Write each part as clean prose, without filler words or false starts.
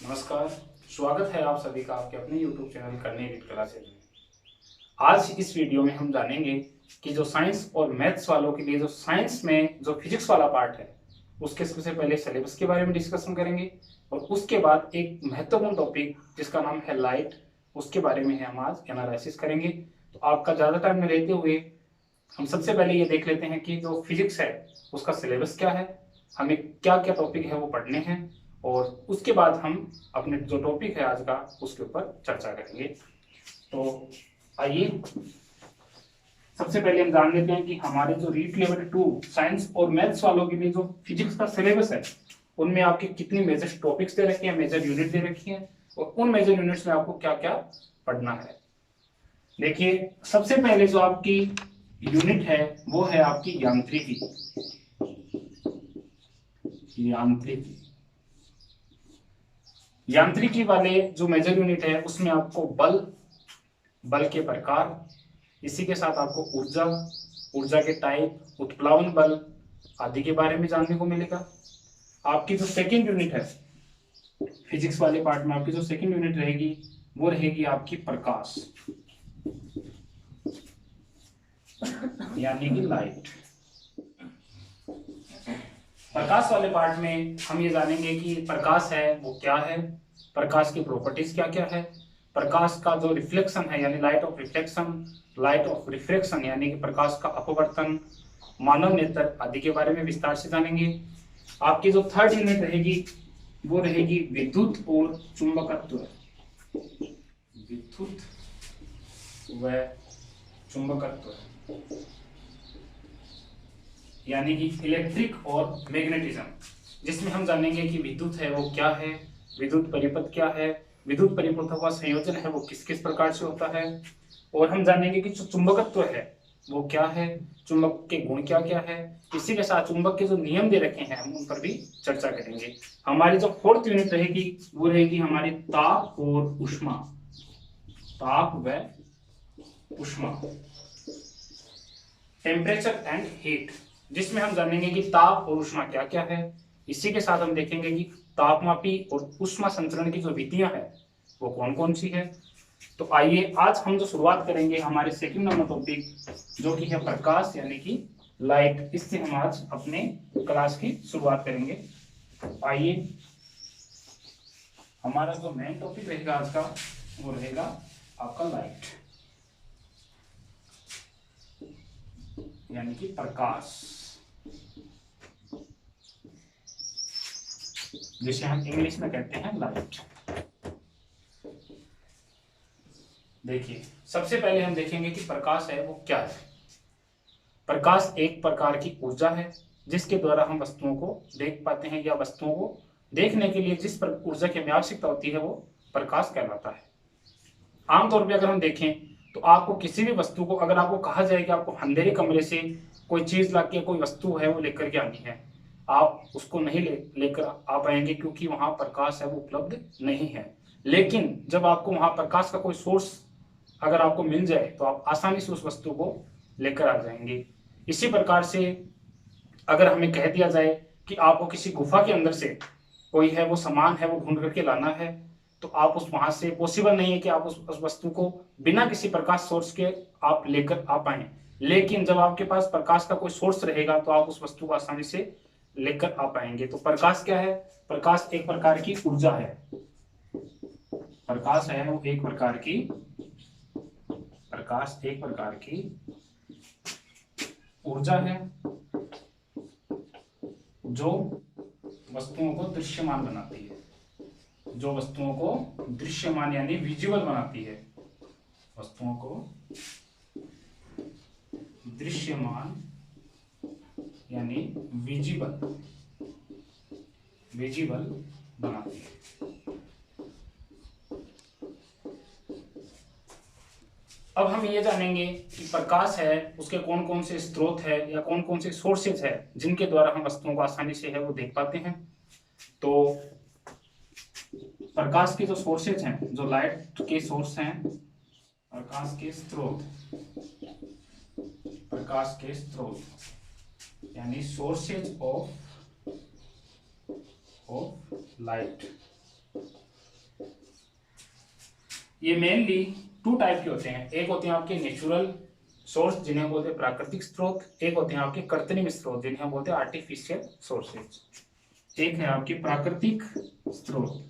नमस्कार। स्वागत है आप सभी का आपके अपने YouTube चैनल करने विद क्लासेज में। आज इस वीडियो में हम जानेंगे कि जो साइंस और मैथ्स वालों के लिए जो साइंस में जो फिजिक्स वाला पार्ट है उसके सबसे पहले सिलेबस के बारे में डिस्कशन करेंगे और उसके बाद एक महत्वपूर्ण टॉपिक जिसका नाम है लाइट, उसके बारे में हम आज एनालिसिस करेंगे। तो आपका ज़्यादा टाइम में लेते हुए हम सबसे पहले ये देख लेते हैं कि जो फिजिक्स है उसका सिलेबस क्या है, हमें क्या क्या टॉपिक है वो पढ़ने हैं और उसके बाद हम अपने जो टॉपिक है आज का उसके ऊपर चर्चा करेंगे। तो आइए सबसे पहले हम जान लेते हैं कि हमारे जो रीट लेवल 2 साइंस और मैथ्स वालों के लिए जो फिजिक्स का सिलेबस है उनमें आपके कितनी मेजर टॉपिक्स दे रखे हैं, मेजर यूनिट दे रखी है और उन मेजर यूनिट्स में आपको क्या क्या पढ़ना है। देखिए सबसे पहले जो आपकी यूनिट है वो है आपकी यांत्रिकी। यांत्रिकी वाले जो मेजर यूनिट है उसमें आपको बल के प्रकार, इसी के साथ आपको ऊर्जा के टाइप, उत्प्लावन बल आदि के बारे में जानने को मिलेगा। आपकी जो सेकंड यूनिट है फिजिक्स वाले पार्ट में, आपकी जो सेकंड यूनिट रहेगी वो रहेगी आपकी प्रकाश यानी कि लाइट। प्रकाश वाले पार्ट में हम ये जानेंगे कि प्रकाश है वो क्या है, प्रकाश की प्रॉपर्टीज क्या क्या है, प्रकाश का जो रिफ्लेक्शन है यानी light of reflection, light of refraction यानी कि प्रकाश का अपवर्तन, मानव नेत्र आदि के बारे में विस्तार से जानेंगे। आपकी जो थर्ड यूनिट रहेगी वो रहेगी विद्युत और चुंबकत्व। विद्युत व चुंबकत्व यानी कि इलेक्ट्रिक और मैग्नेटिज्म, जिसमें हम जानेंगे कि विद्युत है वो क्या है, विद्युत परिपथ क्या है, विद्युत परिपथों का संयोजन है वो किस किस प्रकार से होता है, और हम जानेंगे कि जो चुंबकत्व है वो क्या है, चुंबक के गुण क्या क्या है। इसी के साथ चुंबक के जो नियम दे रखे हैं हम उन पर भी चर्चा करेंगे। हमारी जो फोर्थ यूनिट रहेगी वो रहेगी हमारी ताप और ऊष्मा। ताप व ऊष्मा, टेम्परेचर एंड हीट, जिसमें हम जानेंगे कि ताप और ऊष्मा क्या क्या है। इसी के साथ हम देखेंगे कि तापमापी और ऊष्मा संचरण की जो विधियां हैं वो कौन कौन सी है। तो आइए आज हम जो शुरुआत करेंगे हमारे सेकंड नंबर टॉपिक जो कि है प्रकाश यानी कि लाइट, इससे हम आज अपने क्लास की शुरुआत करेंगे। आइए हमारा जो मेन टॉपिक रहेगा आज का वो रहेगा आपका लाइट यानी कि प्रकाश, जिसे हम इंग्लिश में कहते हैं लाइट। देखिए सबसे पहले हम देखेंगे कि प्रकाश है वो क्या है। प्रकाश एक प्रकार की ऊर्जा है जिसके द्वारा हम वस्तुओं को देख पाते हैं या वस्तुओं को देखने के लिए जिस ऊर्जा की हमें आवश्यकता होती है वो प्रकाश कहलाता है। आमतौर पर अगर हम देखें तो आपको किसी भी वस्तु को अगर आपको कहा जाए कि आपको अंधेरे कमरे से कोई चीज ला के कोई वस्तु है वो लेकर के आनी है, आप उसको नहीं लेकर आ पाएंगे क्योंकि वहां प्रकाश है वो उपलब्ध नहीं है। लेकिन जब आपको वहां प्रकाश का कोई सोर्स अगर आपको मिल जाए तो आप आसानी से उस वस्तु को लेकर आ जाएंगे। इसी प्रकार से अगर हमें कह दिया जाए कि आपको किसी गुफा के अंदर से कोई है वो सामान है वो ढूंढ करके लाना है तो आप उस वहां से पॉसिबल नहीं है कि आप उस वस्तु को बिना किसी प्रकाश सोर्स के आप लेकर आ पाए। लेकिन जब आपके पास प्रकाश का कोई सोर्स रहेगा तो आप उस वस्तु को आसानी से लेकर आ पाएंगे। तो प्रकाश क्या है? प्रकाश एक प्रकार की ऊर्जा है। प्रकाश है वो एक प्रकार की ऊर्जा है जो वस्तुओं को दृश्यमान बनाती है, जो वस्तुओं को दृश्यमान यानी विजिबल बनाती है, वस्तुओं को दृश्यमान यानी विजिबल बनाती है। अब हम ये जानेंगे कि प्रकाश है उसके कौन कौन से स्रोत है या कौन कौन से सोर्सेज है जिनके द्वारा हम वस्तुओं को आसानी से है वो देख पाते हैं। तो प्रकाश के जो सोर्सेज हैं, जो लाइट के सोर्स हैं, प्रकाश के स्रोत यानी सोर्सेज ऑफ लाइट। ये मेनली टू टाइप के होते हैं। एक होते हैं आपके नेचुरल सोर्स जिन्हें बोलते हैं प्राकृतिक स्रोत, एक होते हैं आपके कृत्रिम स्रोत जिन्हें बोलते हैं आर्टिफिशियल सोर्सेज। एक है आपके प्राकृतिक स्रोत,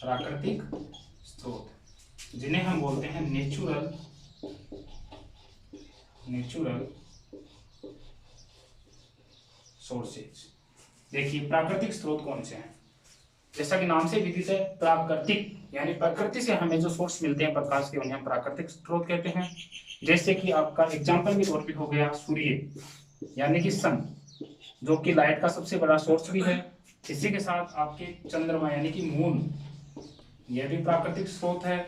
प्राकृतिक स्रोत जिन्हें हम बोलते हैं नेचुरल सोर्सेज। देखिए प्राकृतिक स्रोत कौन से हैं, जैसा कि नाम से विदित है प्राकृतिक, यानी प्रकृति से हमें जो सोर्स मिलते हैं प्रकाश के उन्हें हम प्राकृतिक स्रोत कहते हैं। जैसे कि आपका एग्जांपल के तौर पे हो गया सूर्य यानी कि सन, जो कि लाइट का सबसे बड़ा सोर्स भी है। इसी के साथ आपके चंद्रमा यानी कि मून, यह भी प्राकृतिक स्रोत है।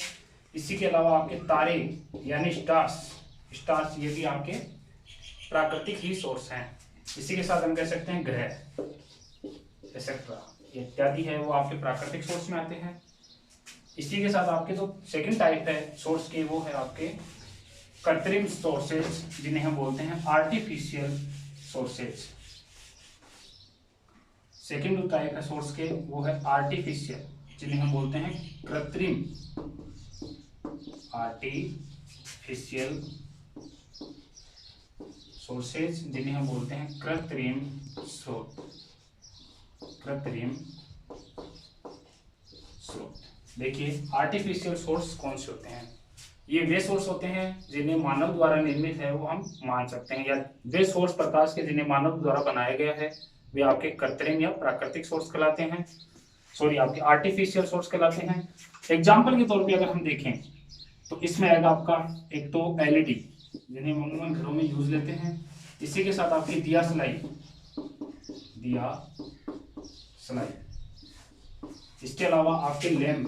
इसी के अलावा आपके तारे यानी स्टार्स ये भी आपके प्राकृतिक ही सोर्स हैं। इसी के साथ हम कह सकते हैं ग्रह एक्सेट्रा इत्यादि है वो आपके प्राकृतिक सोर्स में आते हैं। इसी के साथ आपके जो सेकंड टाइप है सोर्स के वो है आपके कृत्रिम सोर्सेज जिन्हें हम बोलते हैं आर्टिफिशियल सोर्सेज। सेकंड जो टाइप है सोर्स के वो है आर्टिफिशियल जिन्हें हम बोलते हैं कृत्रिम, आर्टिफिशियल सोर्सेज जिन्हें हम बोलते हैं कृत्रिम स्रोत, कृत्रिम स्रोत। देखिए आर्टिफिशियल सोर्स कौन से होते हैं, ये वे सोर्स होते हैं जिन्हें मानव द्वारा निर्मित है वो हम मान सकते हैं, या वे सोर्स प्रकाश के जिन्हें मानव द्वारा बनाया गया है वे आपके कृत्रिम या प्राकृतिक सोर्स कहलाते हैं, सॉरी आपके आर्टिफिशियल सोर्स कहलाते हैं। एग्जाम्पल के तौर पे अगर हम देखें तो इसमें आएगा आपका एक तो एलईडी जिन्हें अमूमन घरों में यूज लेते हैं। इसी के साथ आपकी दिया सलाई, इसके अलावा आपके लैंप,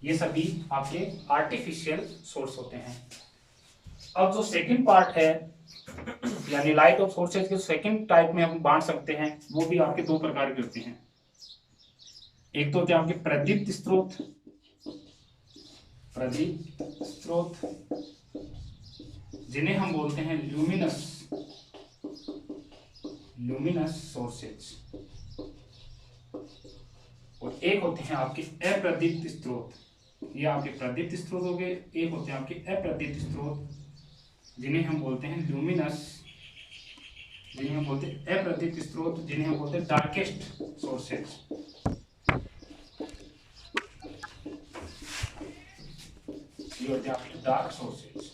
ये सभी आपके आर्टिफिशियल सोर्स होते हैं। अब जो सेकंड पार्ट है यानी लाइट ऑफ सोर्सेज के सेकंड टाइप में हम बांट सकते हैं, वो भी आपके दो प्रकार के होते हैं। एक तो होते हैं आपके प्रदीप्त स्रोत जिन्हें हम बोलते हैं ल्यूमिनस सोर्सेज, और एक होते हैं आपके अप्रदीप्त स्रोत, ये आपके प्रदीप्त स्रोत हो गए। एक होते हैं आपके अप्रदीप्त स्रोत जिन्हें हम बोलते हैं अप्रदीप्त स्रोत जिन्हें हम बोलते हैं डार्केस्ट सोर्सेज। ये होते हैं आपके डार्क सोर्सेज।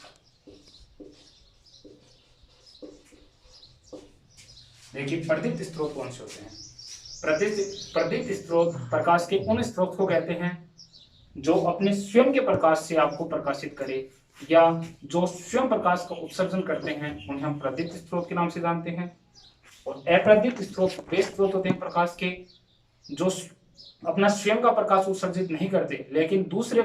देखिए प्रदीप्त स्रोत कौन से होते हैं, प्रदीप्त स्रोत प्रकाश के उन स्रोत को कहते हैं जो अपने स्वयं के प्रकाश से आपको प्रकाशित करे, या जो स्वयं प्रकाश का उत्सर्जन करते हैं उन्हें हम प्रदीप्त स्रोत के नाम से जानते हैं। और अप्रदीप्त स्रोत वे स्रोत होते हैं प्रकाश के जो अपना स्वयं का प्रकाश उत्सर्जित नहीं करते, लेकिन दूसरे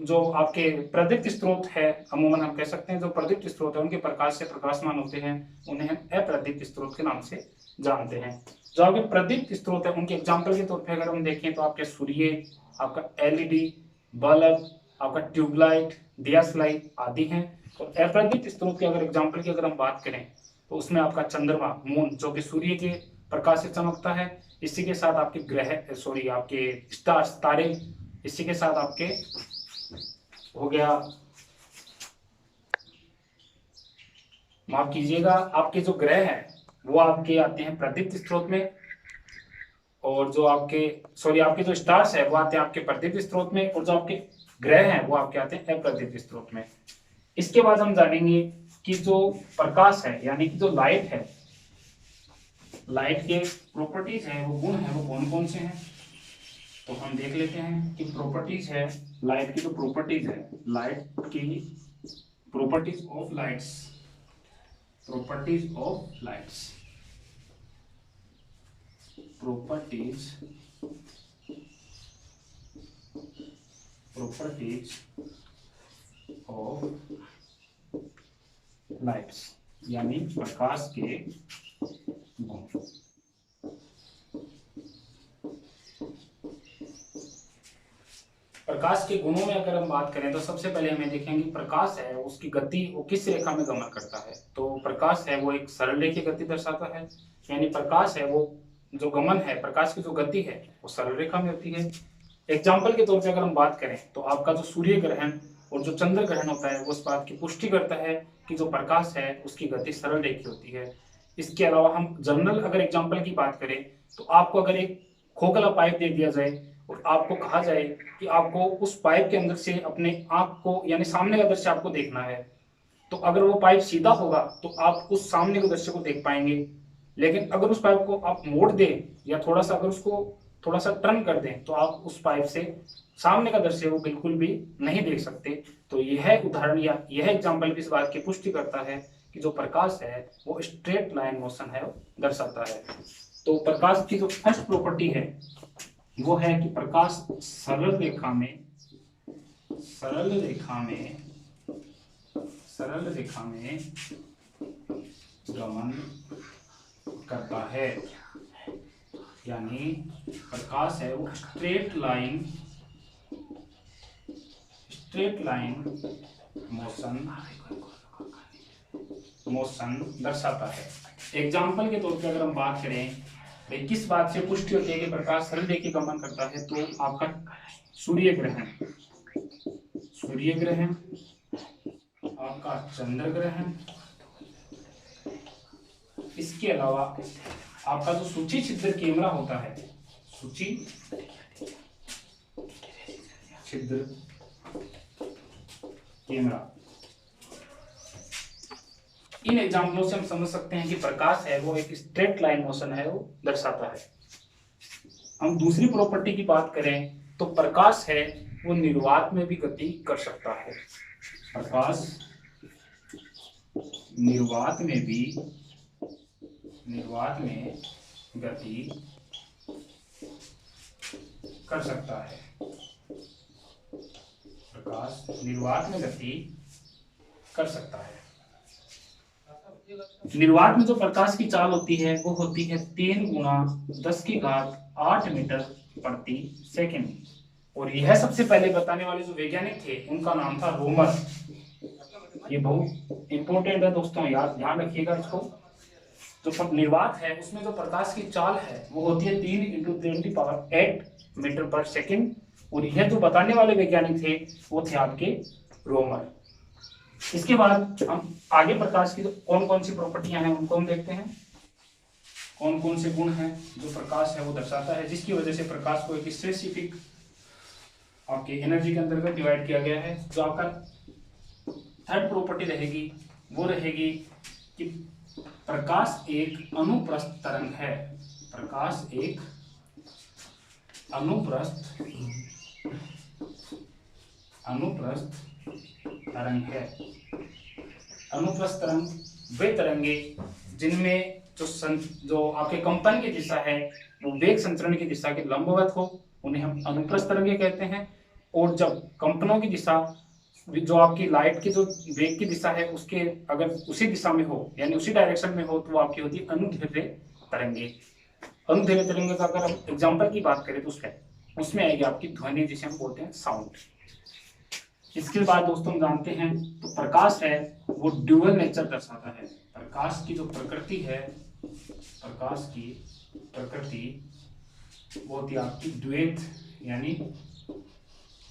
जो आपके प्रदीप्त स्रोत है, अमूमन हम कह सकते हैं जो प्रदीप्त स्रोत है उनके प्रकाश से प्रकाशमान होते हैं, उन्हें हम अप्रदीप्त स्रोत के नाम से जानते हैं। जो आपके प्रदीप्त स्रोत है उनके एग्जाम्पल के तौर पर अगर हम देखें तो आपके सूर्य, आपका एलईडी बल्ब, आपका ट्यूबलाइट, दिया सलाई आदि हैं। और अप्रदीप्त स्रोत के अगर एग्जाम्पल की अगर हम बात करें तो उसमें आपका चंद्रमा, मून, जो कि सूर्य के प्रकाश से चमकता है। इसी के साथ आपके ग्रह, सॉरी आपके स्टार्स, तारे। इसी के साथ आपके हो गया, माफ कीजिएगा, आपके जो ग्रह हैं वो आपके आते हैं प्रदीप्त स्रोत में, और जो आपके आपके जो स्टार्स है वो आते हैं आपके प्रदीप्त स्रोत में, और जो आपके ग्रह हैं वो आपके आते हैं अप्रदीप्त स्रोत में। इसके बाद हम जानेंगे कि जो प्रकाश है यानी कि जो लाइट है, लाइट के प्रॉपर्टीज है, वो गुण है, वो कौन कौन से हैं। तो हम देख लेते हैं कि प्रॉपर्टीज है लाइट की, जो प्रॉपर्टीज है लाइट की, properties of lights, properties of lights, properties of lights यानी प्रकाश के गुण। प्रकाश के गुणों में अगर हम बात करें तो सबसे पहले हमें देखेंगे प्रकाश है उसकी गति वो किस रेखा में गमन करता है। तो प्रकाश है वो एक सरल रेखीय गति दर्शाता है, यानी प्रकाश है वो जो गमन है, प्रकाश की जो गति है वो सरल रेखा में होती है। एग्जाम्पल के तौर पे अगर हम बात करें तो आपका जो सूर्य ग्रहण और जो चंद्र ग्रहण होता है वो इस बात की पुष्टि करता है कि जो प्रकाश है उसकी गति सरल रेखी होती है। इसके अलावा हम जनरल अगर एग्जाम्पल की बात करें तो आपको अगर एक खोखला पाइप दे दिया जाए और आपको कहा जाए कि आपको उस पाइप के अंदर से अपने आंख को यानी सामने का दृश्य आपको देखना है, तो अगर वो पाइप सीधा होगा तो आप उस सामने के दृश्य को देख पाएंगे। लेकिन अगर उस पाइप को आप मोड़ दें या थोड़ा सा अगर उसको थोड़ा सा टर्न कर दें तो आप उस पाइप से सामने का दृश्य वो बिल्कुल भी नहीं देख सकते। तो यह उदाहरण या यह एग्जाम्पल भी इस बात की पुष्टि करता है कि जो प्रकाश है वो स्ट्रेट लाइन मोशन है दर्शाता है। तो प्रकाश की जो फर्स्ट प्रॉपर्टी है वो है कि प्रकाश सरल रेखा में गमन करता है, यानी प्रकाश है वो स्ट्रेट लाइन मोशन दर्शाता है। एग्जाम्पल के तौर पे अगर हम बात करें भाई किस बात से पुष्टि होती है कि प्रकाश सरल रेखी गमन करता है, तो आपका सूर्य ग्रहण, आपका चंद्र ग्रहण, इसके अलावा आपका जो सूची छिद्र कैमरा होता है, सूची छिद्र कैमरा, इन एग्जाम्पलों से हम समझ सकते हैं कि प्रकाश है वो एक स्ट्रेट लाइन मोशन है वो दर्शाता है। हम दूसरी प्रॉपर्टी की बात करें तो प्रकाश है वो निर्वात में भी गति कर सकता है। प्रकाश निर्वात में गति कर सकता है। प्रकाश निर्वात में गति कर सकता है। निर्वात में जो प्रकाश की चाल होती है वो होती है 3 × 10⁸ मीटर प्रति सेकंड। और यह सबसे पहले बताने वाले जो वैज्ञानिक थे उनका नाम था रोमर। ये बहुत इंपॉर्टेंट है दोस्तों, याद ध्यान रखिएगा इसको। जो निर्वात है उसमें जो प्रकाश की चाल है वो होती है 3 × 10⁸ मीटर पर सेकंड। और यह जो बताने वाले वैज्ञानिक थे वो थे आपके रोमर। इसके बाद हम आगे प्रकाश की कौन कौन सी प्रॉपर्टियां हैं उनको हम देखते हैं। कौन कौन से गुण हैं जो प्रकाश है वो दर्शाता है, जिसकी वजह से प्रकाश को एक स्पेसिफिक आपके एनर्जी के अंतर्गत डिवाइड किया गया है। जो आपका थर्ड प्रॉपर्टी रहेगी वो रहेगी कि प्रकाश एक अनुप्रस्थ तरंग है। प्रकाश एक अनुप्रस्थ तरंग है। अनुप्रस्थ तरंग वे तरंगे जिनमें जो आपके कंपन की दिशा है वो वेग संचरण की दिशा के लंबवत हो, उन्हें हम अनुप्रस्थ तरंगे कहते हैं। और जब कंपनों की दिशा जो आपकी लाइट की जो वेग की दिशा है उसके अगर उसी दिशा में हो यानी उसी डायरेक्शन में हो तो वो आपकी होती है अनुदैर्ध्य तरंगे। अनुदैर्ध्य तरंगे का अगर हम एग्जाम्पल की बात करें तो उसमें आएगी आपकी ध्वनि, जिसे हम बोलते हैं साउंड। इसके बाद दोस्तों हम जानते हैं तो प्रकाश है वो ड्यूअल नेचर दर्शाता है। प्रकाश की जो प्रकृति है, प्रकाश की प्रकृति वो होती है आपकी द्वैत यानी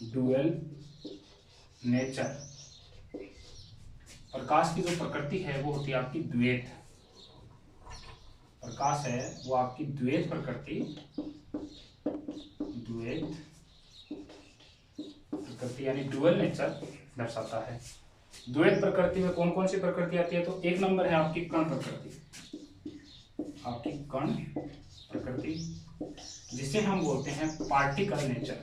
ड्यूअल नेचर। प्रकाश की जो प्रकृति है वो होती है आपकी द्वैत। प्रकाश है वो आपकी द्वैत प्रकृति यानी ड्यूअल नेचर दर्शाता है। द्वैत प्रकृति में कौन कौन सी प्रकृति आती है, तो एक नंबर है आपकी कण प्रकृति। आपकी कण प्रकृति जिसे हम बोलते हैं पार्टिकल नेचर।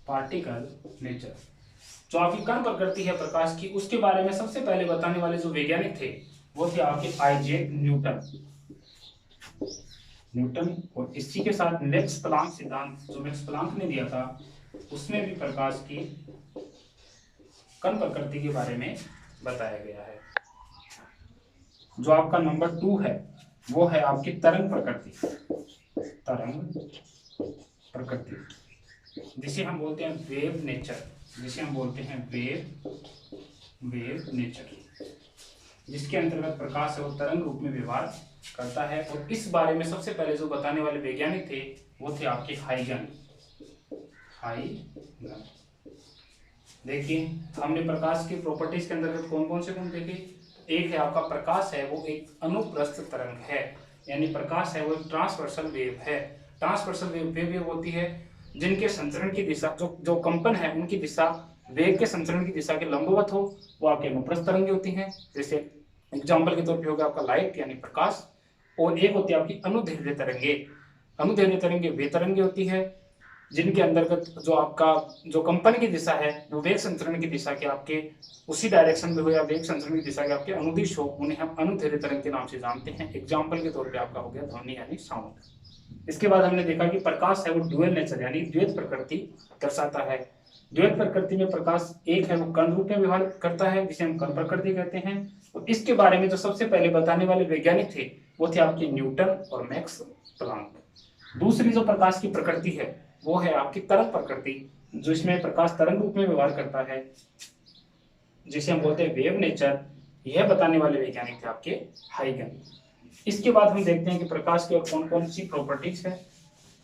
पार्टिकल नेचर जो आपकी कण प्रकृति है प्रकाश की, उसके बारे में सबसे पहले बताने वाले जो वैज्ञानिक थे वो थे आपके आइजैक न्यूटन। और इसी के साथ मैक्स प्लांक सिद्धांत जो मैक्स प्लांक ने दिया था उसमें भी प्रकाश की कण प्रकृति के बारे में बताया गया है। जो आपका नंबर 2 है वो है आपकी तरंग प्रकृति जिसे हम बोलते हैं वेव नेचर। जिसके अंतर्गत प्रकाश है वो तरंग रूप में व्यवहार करता है। और इस बारे में सबसे पहले जो बताने वाले वैज्ञानिक थे वो थे आपके हाइगन। देखिए हमने प्रकाश की प्रॉपर्टीज के अंतर्गत कौन कौन से गुण देखे। एक है आपका प्रकाश है वो एक अनुप्रस्थ तरंग है, यानी प्रकाश है वो एक ट्रांसवर्सल वेव है। ट्रांसवर्सल वेव होती है जिनके संचरण की दिशा जो कंपन है उनकी दिशा वेग के संचरण की दिशा के लंबवत हो, वो आपके अनुप्रस्थ तरंगे होती हैं। जैसे एग्जाम्पल के तौर पर होगा आपका लाइट यानी प्रकाश। और एक होती है आपकी अनुदैर्ध्य तरंगे। अनुदैर्ध्य तरंगे वे तरंगे होती है जिनके अंतर्गत जो आपका जो कंपन की दिशा है वो वेग संचरण की दिशा के आपके उसी डायरेक्शन में हो या वेग संचरण की दिशा के आपके अनुदिश हो, उन्हें हम अनुदैर्ध्य तरंग के नाम से जानते हैं। एग्जाम्पल के तौर पे आपका हो गया ध्वनि यानी साउंड। इसके बाद हमने देखा कि प्रकाश है वो ड्यूअल नेचर यानी द्वैत प्रकृति दर्शाता है। द्वैत प्रकृति में प्रकाश एक है वो कण रूप में व्यवहार करता है जिसे हम कण प्रकृति कहते हैं। तो इसके बारे में जो सबसे पहले बताने वाले वैज्ञानिक थे वो थे आपके न्यूटन और मैक्स प्लांक। दूसरी जो प्रकाश की प्रकृति है वो है आपकी तरंग प्रकृति, जो इसमें प्रकाश तरंग रूप में व्यवहार करता है जिसे हम बोलते हैं वेव नेचर। यह बताने वाले वैज्ञानिक थे आपके हाइगन। इसके बाद हम देखते हैं कि प्रकाश की और कौन कौन सी प्रॉपर्टीज है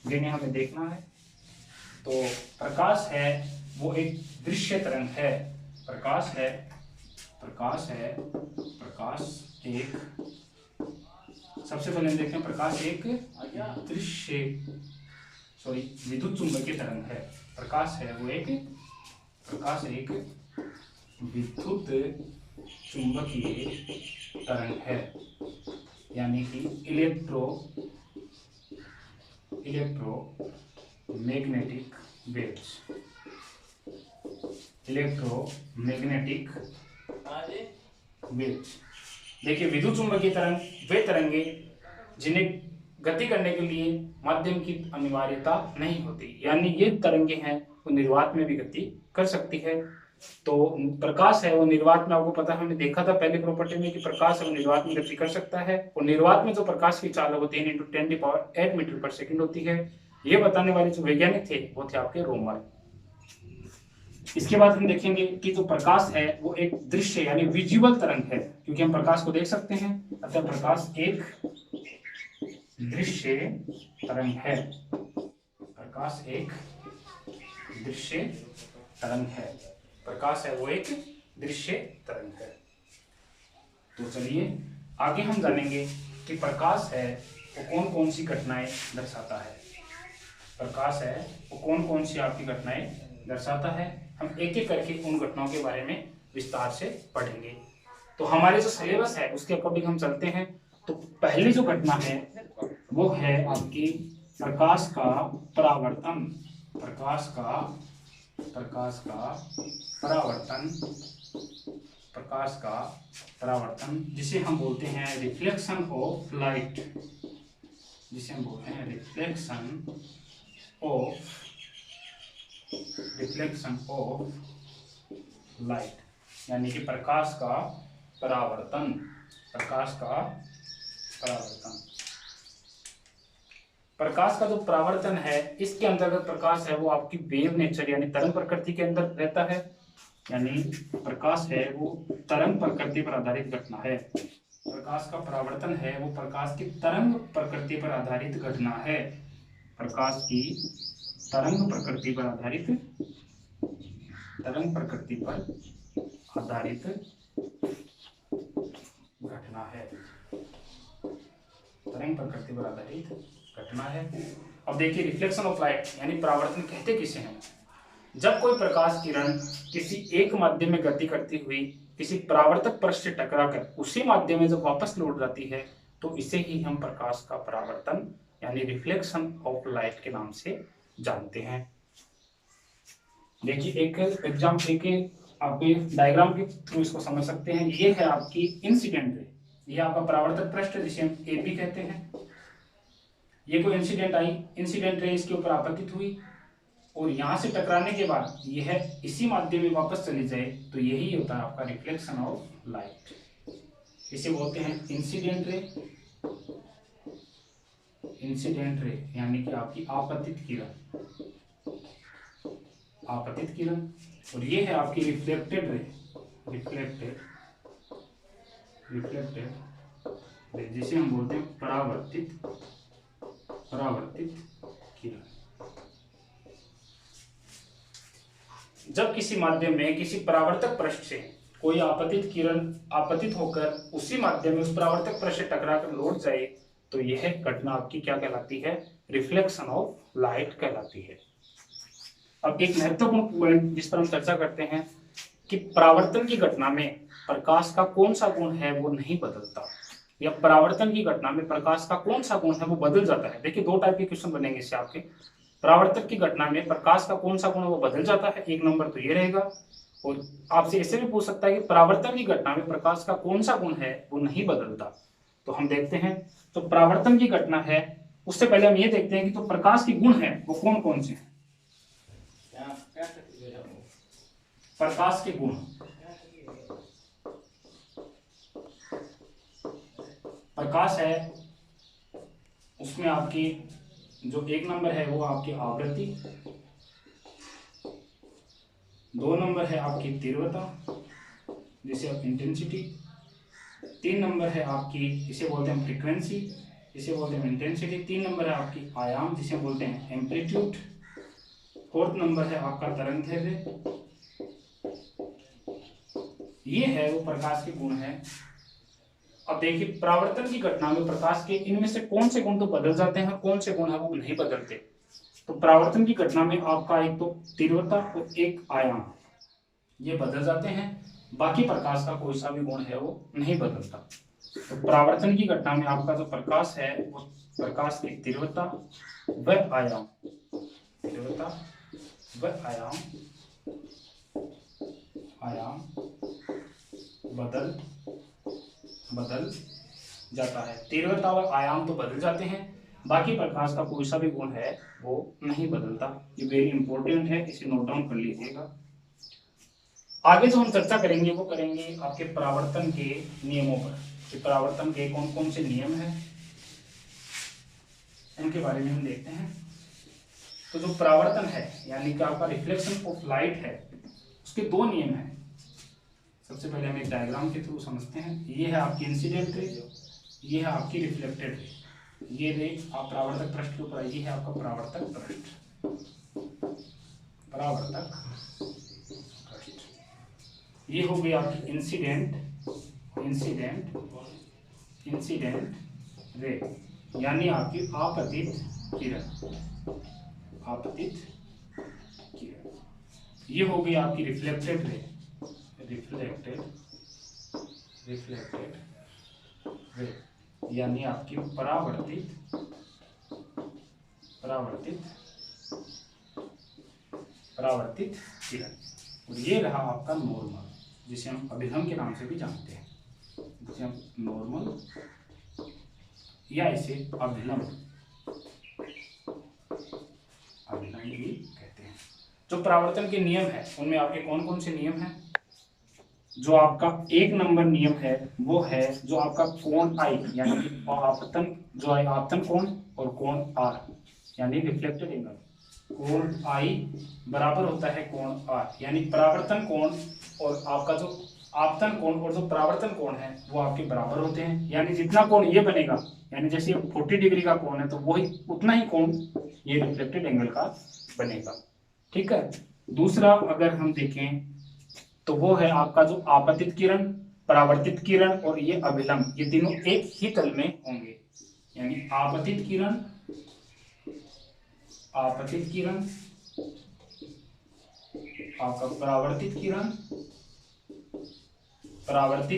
जिन्हें हमें देखना है। तो प्रकाश है वो एक दृश्य तरंग है। प्रकाश एक सबसे पहले हम देखते हैं प्रकाश एक विद्युत चुंबकीय तरंग है। प्रकाश एक विद्युत चुंबकीय तरंग है, यानी कि इलेक्ट्रोमैग्नेटिक वेव्स। देखिए विद्युत चुंबकीय तरंग वे तरंगे जिन्हें गति करने के लिए माध्यम की अनिवार्यता नहीं होती, यानी ये तरंगे हैं वो निर्वात में भी गति कर सकती है। तो प्रकाश है वो निर्वात में, आपको पता है हमने देखा था पहले प्रॉपर्टी में कि प्रकाश है वो निर्वात में गति कर सकता है। और निर्वात में जो प्रकाश की चाल है वो 10 × 10⁸ मीटर पर सेकंड होती है। ये बताने वाले जो वैज्ञानिक थे वो थे आपके रोमर। इसके बाद हम देखेंगे कि जो प्रकाश है वो एक दृश्य यानी विजुअल तरंग है, क्योंकि हम प्रकाश को देख सकते हैं, अतः प्रकाश एक दृश्य तरंग है। प्रकाश एक दृश्य तरंग है। प्रकाश है वो एक दृश्य तरंग है। तो चलिए आगे हम जानेंगे कि प्रकाश है वो कौन कौन सी घटनाएं दर्शाता है। प्रकाश है वो कौन कौन सी आपकी घटनाएं दर्शाता है। हम एक एक करके उन घटनाओं के बारे में विस्तार से पढ़ेंगे। तो हमारे जो सिलेबस है उसके अकॉर्डिंग हम चलते हैं। तो पहली जो घटना है वो है आपकी प्रकाश का परावर्तन। प्रकाश का परावर्तन जिसे हम बोलते हैं reflection of light. Reflection of light यानी कि प्रकाश का परावर्तन। प्रकाश का जो परावर्तन है इसके अंतर्गत प्रकाश है वो आपकी वेव नेचर यानी तरंग प्रकृति के अंदर रहता है, यानी प्रकाश है वो तरंग प्रकृति पर आधारित घटना है। प्रकाश का परावर्तन है वो प्रकाश की तरंग प्रकृति पर आधारित घटना है। प्रकाश की तरंग प्रकृति पर आधारित घटना है। तरंग प्रकृति पर आधारित घटना है। अब देखिए रिफ्लेक्शन ऑफ लाइट यानी परावर्तन कहते किसे हैं। जब कोई प्रकाश किरण किसी एक माध्यम में गति करती हुई किसी परावर्तक पृष्ठ से टकराकर उसी माध्यम में जब वापस लौट जाती है तो इसे ही हम प्रकाश का परावर्तन यानी रिफ्लेक्शन ऑफ लाइट के नाम से जानते हैं। देखिए एक एग्जाम्पल के आप डायग्राम के थ्रू इसको समझ सकते हैं। ये है आपकी इंसिडेंट रे, ये आपका परावर्तक पृष्ठ जिसे हम एपी कहते हैं। ये कोई इंसिडेंट रे इसके ऊपर आपतित हुई और यहां से टकराने के बाद यह इसी माध्यम में वापस चली जाए तो यही होता है आपका रिफ्लेक्शन ऑफ लाइट। इसे बोलते हैं इंसिडेंट रे यानी कि आपकी आपतित किरण। और ये है आपकी रिफ्लेक्टेड रिफ्लेक्टेड, जिसे हम बोलते हैं परावर्तित किरण। जब किसी माध्यम में किसी परावर्तक पृष्ठ से कोई आपतित किरण आपतित होकर उसी माध्यम में उस परावर्तक पृष्ठ से टकराकर लौट जाए तो यह घटना आपकी क्या कहलाती है? रिफ्लेक्शन ऑफ लाइट कहलाती है। अब एक महत्वपूर्ण पॉइंट जिस पर हम चर्चा करते हैं कि परावर्तन की घटना में प्रकाश का कौन सा गुण है वो नहीं बदलता, या परावर्तन की घटना में प्रकाश का कौन सा गुण है वो बदल जाता है। देखिए दो टाइप के क्वेश्चन बनेंगे इससे आपके। परावर्तन की घटना में प्रकाश का कौन सा गुण है वो बदल जाता है, एक नंबर तो ये रहेगा। और आपसे ऐसे भी पूछ सकता है कि परावर्तन की घटना में प्रकाश का कौन सा गुण है वो नहीं बदलता। तो हम देखते हैं, तो परावर्तन की घटना है, उससे पहले हम ये देखते हैं कि तो प्रकाश के गुण है वो कौन कौन से हैं। प्रकाश के गुण, प्रकाश है उसमें आपकी जो एक नंबर है वो आपकी आवृत्ति, दो नंबर है आपकी तीव्रता जिसे आप इंटेंसिटी, तीन नंबर है आपकी इसे बोलते हैं फ्रीक्वेंसी, इसे बोलते हैं इंटेंसिटी, तीन नंबर है आपकी आयाम जिसे बोलते हैं एम्पलीट्यूड, फोर्थ नंबर है आपका तरंगदैर्घ्य। ये है वो प्रकाश के गुण है। अब देखिए परावर्तन की घटना में प्रकाश के इनमें से कौन से गुण तो बदल जाते हैं, कौन से गुण है वो नहीं बदलते। तो परावर्तन की घटना में आपका एक तो तीव्रता और एक आयाम ये बदल जाते हैं, बाकी प्रकाश का कोई सा भी गुण है वो नहीं बदलता। तो परावर्तन की घटना में आपका जो प्रकाश है वो प्रकाश की तीव्रता व आयाम, तीव्रता व आयाम बदल जाता है। तीव्रता व आयाम तो बदल जाते हैं, बाकी प्रकाश का कोई सा भी गुण है वो नहीं बदलता। ये वेरी इंपॉर्टेंट है, इसे नोट डाउन कर लीजिएगा। आगे जो हम चर्चा करेंगे वो करेंगे आपके परावर्तन के नियमों पर, कि परावर्तन के कौन कौन से नियम हैं इनके बारे में हम देखते हैं। तो जो परावर्तन है यानी कि आपका रिफ्लेक्शन ऑफ लाइट है उसके दो नियम हैं। सबसे पहले हम एक डायग्राम के थ्रू समझते हैं। ये है आपकी इंसिडेंट रे, ये है आपकी रिफ्लेक्टेड रे। ये रे आप परावर्तक पृष्ठ के ऊपर आई, ये है आपका परावर्तक पृष्ठ, परावर्तक पृष्ठ। ये हो गई आपकी इंसिडेंट रे यानी आपकी आपतित किरण, आपतित किरण। ये हो गई आपकी रिफ्लेक्टेड रे, रिफ्लेक्टेड रे यानी आपकी परावर्तित किरण। और ये रहा आपका नॉर्मल जिसे हम अभिलंब के नाम से भी जानते हैं, जिसे हम नॉर्मल या इसे अभिलंब भी कहते हैं। जो परावर्तन के नियम है उनमें आपके कौन कौन से नियम हैं? जो आपका एक नंबर नियम है वो है जो आपका कोण आई यानी आपतन, जो है आपतन कोण और कोण आर यानी रिफ्लेक्टेड एंगल। कोण आई बराबर होता है कोण आर, यानी परावर्तन कोण और आपका जो आपतन कोण और जो परावर्तन कोण है वो आपके बराबर होते हैं। यानी जितना कोण ये बनेगा, यानी जैसे 40 डिग्री का कोण है तो वही उतना ही कोण ये रिफ्लेक्टेड एंगल का बनेगा। ठीक है। दूसरा अगर हम देखें तो वो है आपका जो आपतित किरण, परावर्तित किरण और ये अभिलंब, ये तीनों एक ही तल में होंगे। यानी आपतित किरण आपका परावर्तित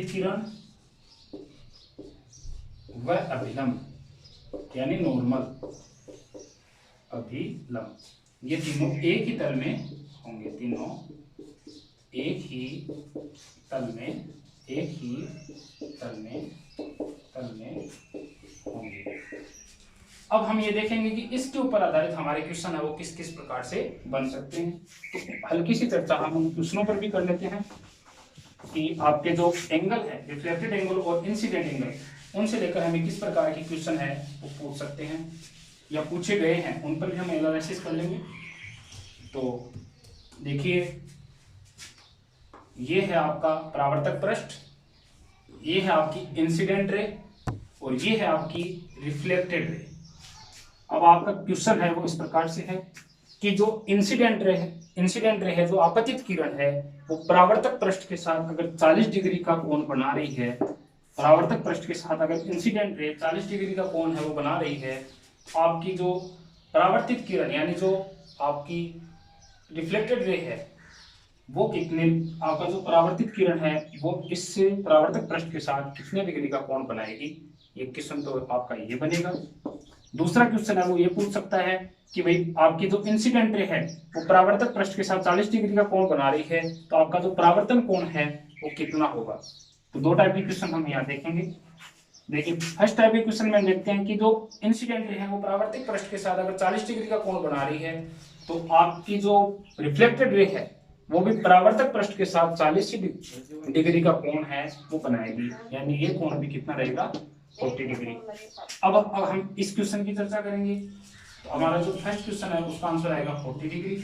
किरण व अभिलंब यानी नॉर्मल अभिलंब, ये तीनों एक ही तल में होंगे, तीनों एक ही तल में होंगे। अब हम ये देखेंगे कि इसके ऊपर आधारित हमारे क्वेश्चन है वो किस किस प्रकार से बन सकते हैं। तो हल्की सी चर्चा हम उन क्वेश्चनों पर भी कर लेते हैं कि आपके जो एंगल है रिफ्लेक्टेड एंगल और इंसिडेंट एंगल, उनसे लेकर हमें किस प्रकार के क्वेश्चन है वो पूछ सकते हैं या पूछे गए हैं, उन पर भी हम एनालिसिस कर लेंगे। तो देखिए ये है आपका परावर्तक पृष्ठ, ये है आपकी इंसिडेंट रे और ये है आपकी रिफ्लेक्टेड रे। अब आपका क्वेश्चन है वो इस प्रकार से है कि जो इंसिडेंट रे है, जो आपतित किरण है, वो परावर्तक पृष्ठ के साथ अगर 40 डिग्री का कोण बना रही है, परावर्तक पृष्ठ के साथ अगर इंसिडेंट रे 40 डिग्री का कोण है वो बना रही है, तो आपकी जो परावर्तित किरण यानी जो आपकी रिफ्लेक्टेड रे है वो कितने, आपका जो परावर्तित किरण है वो इससे परावर्तक पृष्ठ के साथ कितने डिग्री का कोण बनाएगी। ये क्वेश्चन तो आपका ये बनेगा। दूसरा क्वेश्चन है वो ये पूछ सकता है कि भाई आपकी जो इंसिडेंट रे है वो परावर्तक पृष्ठ के साथ 40 डिग्री का कोण बना रही है, तो आपका जो परावर्तन कोण है वो कितना होगा। तो दो टाइप के क्वेश्चन हम यहाँ देखेंगे। देखिए फर्स्ट टाइप के क्वेश्चन में देखते हैं कि जो इंसिडेंट रे है वो परावर्तिक पृष्ठ के साथ अगर 40 डिग्री का कोण बना रही है, तो आपकी जो रिफ्लेक्टेड रे है वो भी परावर्तक पृष्ठ के साथ 40 डिग्री का कोण है वो बनाएगी, यानी ये कोण भी कितना रहेगा 40 डिग्री। अब हम इस क्वेश्चन की चर्चा करेंगे। तो हमारा जो फर्स्ट क्वेश्चन है उसका आंसर आएगा 40 डिग्री।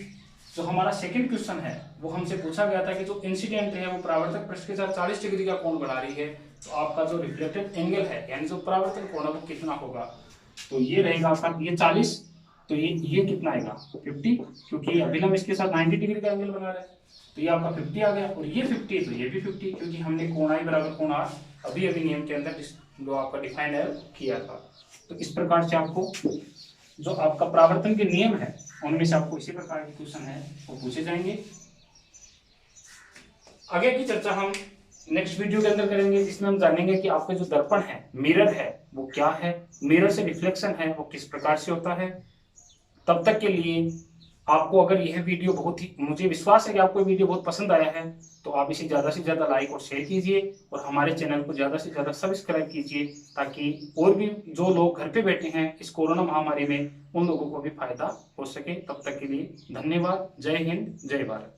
जो हमारा सेकंड क्वेश्चन है वो हमसे पूछा गया था कि जो इंसिडेंट है वो परावर्तक पृष्ठ के साथ 40 डिग्री का कोण बना रही है, तो आपका जो रिफ्लेक्टेड एंगल है यानी जो परावर्तन कोण है वो कितना होगा। तो ये रहेगा आपका ये 40, तो ये कितना आएगा 50, क्योंकि अभी हम इसके साथ 90 डिग्री का एंगल बना रहे हैं, तो ये आपका 50 आ गया। और ये 50 तो ये भी 50, क्योंकि हमने कोण आई बराबर कोण आर अभी नियम के अंदर जो आपका डिफाइंड है किया था। तो इस प्रकार से आपको जो आपका परावर्तन के नियम है उनमें से आपको इसी प्रकार के क्वेश्चन है वो पूछे जाएंगे। आगे की चर्चा हम नेक्स्ट वीडियो के अंदर करेंगे, जिसमें हम जानेंगे कि आपका जो दर्पण है, मिरर है, वो क्या है, मिरर से रिफ्लेक्शन है वो किस प्रकार से होता है। तब तक के लिए आपको अगर यह वीडियो बहुत ही, मुझे विश्वास है कि आपको वीडियो बहुत पसंद आया है, तो आप इसे ज़्यादा से ज़्यादा लाइक और शेयर कीजिए और हमारे चैनल को ज़्यादा से ज़्यादा सब्सक्राइब कीजिए, ताकि और भी जो लोग घर पे बैठे हैं इस कोरोना महामारी में उन लोगों को भी फायदा हो सके। तब तक के लिए धन्यवाद। जय हिंद, जय भारत।